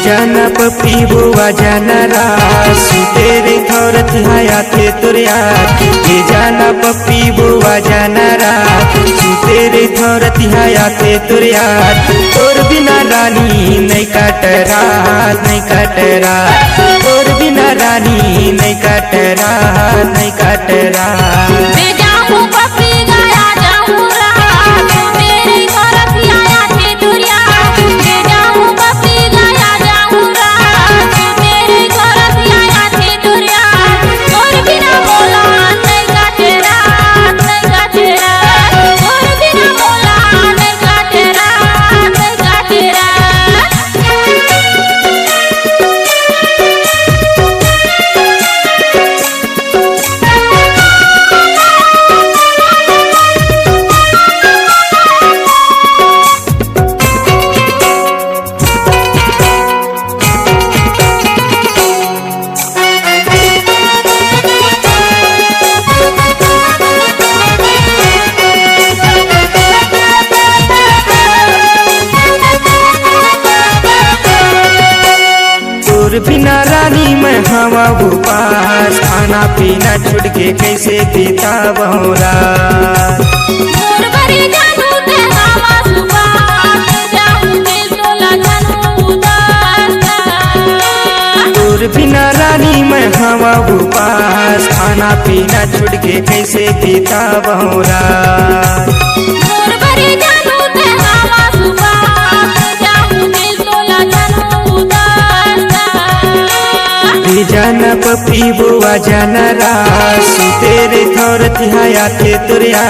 जाना पपी बुआ जाना रास तेरे थोरत हाया थे तुरिया ये जाना पपी बुआ जाना रास तेरे थोरत हाया थे तुरिया और बिना रानी नहीं काट रात नहीं काट रात और बिना रानी नहीं काट रात नहीं काट रात बिना रानी मैं हवा पास खाना पीना छुट के कैसे पीता बहुरा बिना रानी मैं हवा पास खाना पीना छुट के कैसे पीता बहुरा जाना पपी बुआ जाना रास तेरे थोरत हाया थे तुरिया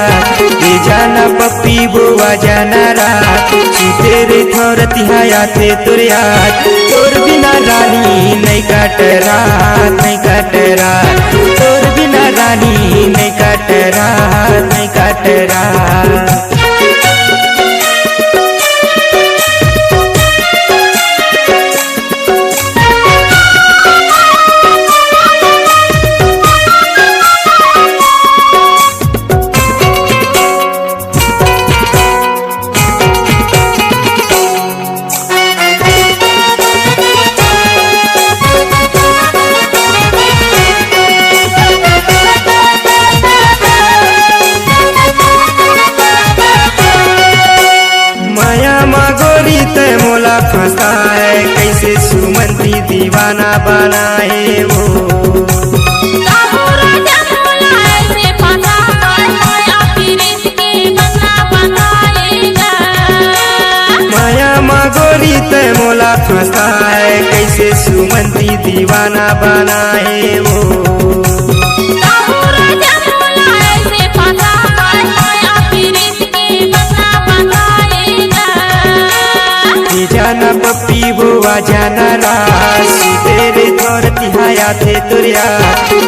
ये जाना पपी बुआ जाना रास तेरे थोरत हाया थे तुरिया तोर बिना रानी नहीं काट रात नहीं काट रात तोर बिना रानी नहीं काट रात नहीं काट रात मोला फंसाए कैसे सुमंती दीवाना बनाए वो माया मगोरी ते मोला फंसाए कैसे सुमंती दीवाना बनाए वो जाना पपी बुआ जाना रास तेरे थोरत हाया थे तुरिया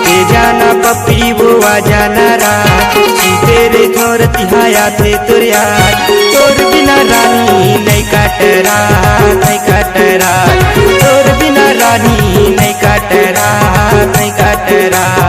ये जाना पपी बुआ जाना रास तेरे थोरत हाया थे तुरिया तोर बिना रानी नहीं काट रात नहीं काट रात तोर बिना रानी नहीं काट रात नहीं काट रात।